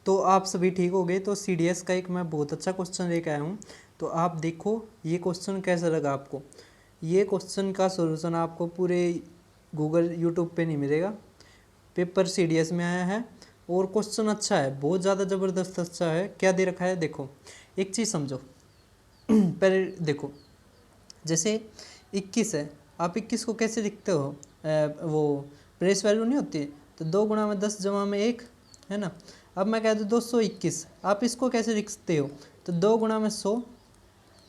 तो आप सभी ठीक हो गए। तो CDS का एक मैं बहुत अच्छा क्वेश्चन लेकर आया हूँ। तो आप देखो ये क्वेश्चन कैसा लगा आपको। ये क्वेश्चन का सॉल्यूशन आपको पूरे गूगल यूट्यूब पे नहीं मिलेगा। पेपर CDS में आया है और क्वेश्चन अच्छा है, बहुत ज़्यादा ज़बरदस्त अच्छा है। क्या दे रखा है देखो, एक चीज़ समझो। पहले देखो, जैसे 21 है, आप 21 को कैसे लिखते हो? वो प्लेस वैल्यू नहीं होती, तो 2 गुणा में 10 जमा में 1 है ना। अब मैं कह दूँ 221, आप इसको कैसे लिख सकते हो? तो 2 गुणा में 100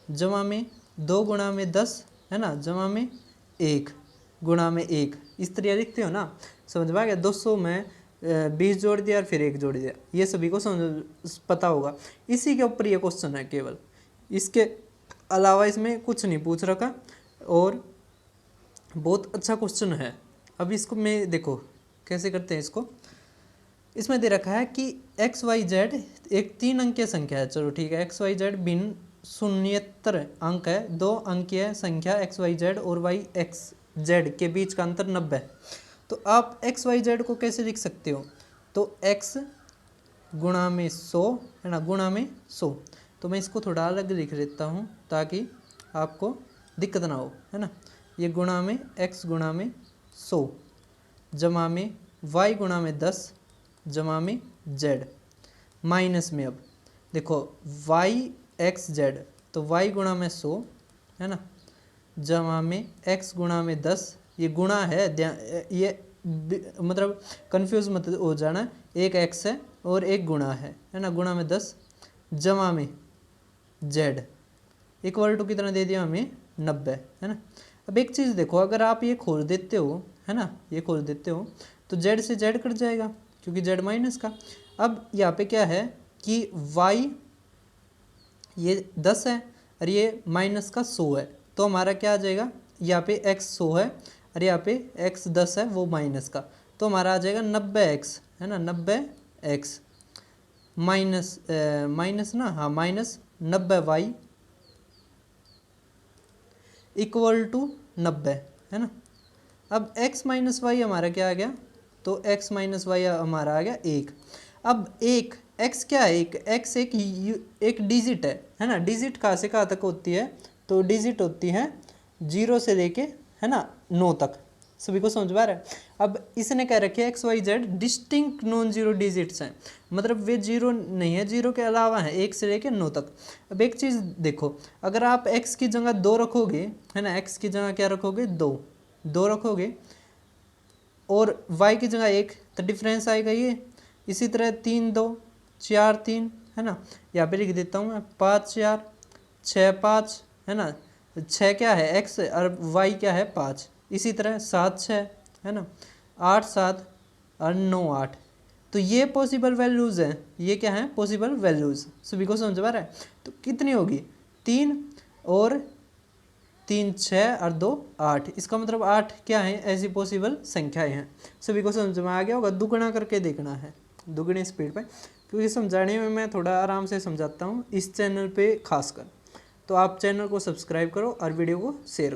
जमा में 2 गुणा में 10 है ना, जमा में 1 गुणा में 1, इस तरह लिखते हो ना। समझ में आ गया? 200 में 20 जोड़ दिया और फिर 1 जोड़ दिया, ये सभी को समझ पता होगा। इसी के ऊपर ये क्वेश्चन है केवल, इसके अलावा इसमें कुछ नहीं पूछ रखा और बहुत अच्छा क्वेश्चन है। अब इसको मैं देखो कैसे करते हैं इसको। इसमें दे रखा है कि XYZ एक 3 अंकीय संख्या है। चलो ठीक है, XYZ भिन्न शून्येतर अंक है, 2 अंकीय संख्या XYZ और YXZ के बीच का अंतर 90 है। तो आप XYZ को कैसे लिख सकते हो? तो X गुणा में 100 है ना, गुणा में 100। तो मैं इसको थोड़ा अलग लिख लेता हूँ ताकि आपको दिक्कत ना हो, है ना। ये गुणा में X गुणा में 100 जमा में Y गुणा में 10 जमा में Z माइनस में, अब देखो YXZ, तो Y गुणा में 100 है ना, जमा में X गुणा में 10, ये गुणा है, ये मतलब कंफ्यूज मत हो जाना, एक X है और एक गुणा है ना, गुणा में 10 जमा में Z इक्वल टू कितना दे दिया हमें 90 है ना। अब एक चीज़ देखो, अगर आप ये खोल देते हो है ना, ये खोल देते हो तो Z से Z कट जाएगा क्योंकि Z माइनस का। अब यहाँ पे क्या है कि Y ये 10 है और ये माइनस का 100 है, तो हमारा क्या आ जाएगा, यहाँ पे X 100 है और यहाँ पे X 10 है वो माइनस का, तो हमारा आ जाएगा 90X है ना, 90X माइनस माइनस ना, हाँ माइनस 90Y इक्वल टू 90 है ना। अब x माइनस वाई हमारा क्या आ गया, तो x माइनस वाई हमारा आ गया 1। अब एक x क्या है, एक x एक डिजिट है ना। डिजिट कहाँ से कहाँ तक होती है, तो डिजिट होती है 0 से लेके है ना 9 तक। सभी को समझ में आ रहा है? अब इसने कह रखे है XYZ distinct non zero digits हैं, मतलब वे जीरो नहीं है, जीरो के अलावा है 1 से लेके 9 तक। अब एक चीज़ देखो, अगर आप x की जगह 2 रखोगे है ना, x की जगह क्या रखोगे, 2 रखोगे और y की जगह 1, तो डिफरेंस आएगा ये। इसी तरह 3 2 4 3 है ना, यहाँ पे लिख देता हूँ मैं 5 4 6 5 है ना, 6 क्या है x और y क्या है 5। इसी तरह 7 6 है ना, 8 7 और 9 8। तो ये पॉसिबल वैल्यूज़ हैं, ये क्या है पॉसिबल वैल्यूज़। सभी को समझ में आ रहा है? तो कितनी होगी, 3 और 3 6 और 2 8, इसका मतलब 8 क्या है, ऐसी पॉसिबल संख्याएं हैं। सभी को समझ में आ गया होगा। दुगुना करके देखना है, दुगुनी स्पीड पे, क्योंकि समझाने में मैं थोड़ा आराम से समझाता हूँ इस चैनल पे खासकर। तो आप चैनल को सब्सक्राइब करो और वीडियो को शेयर करो।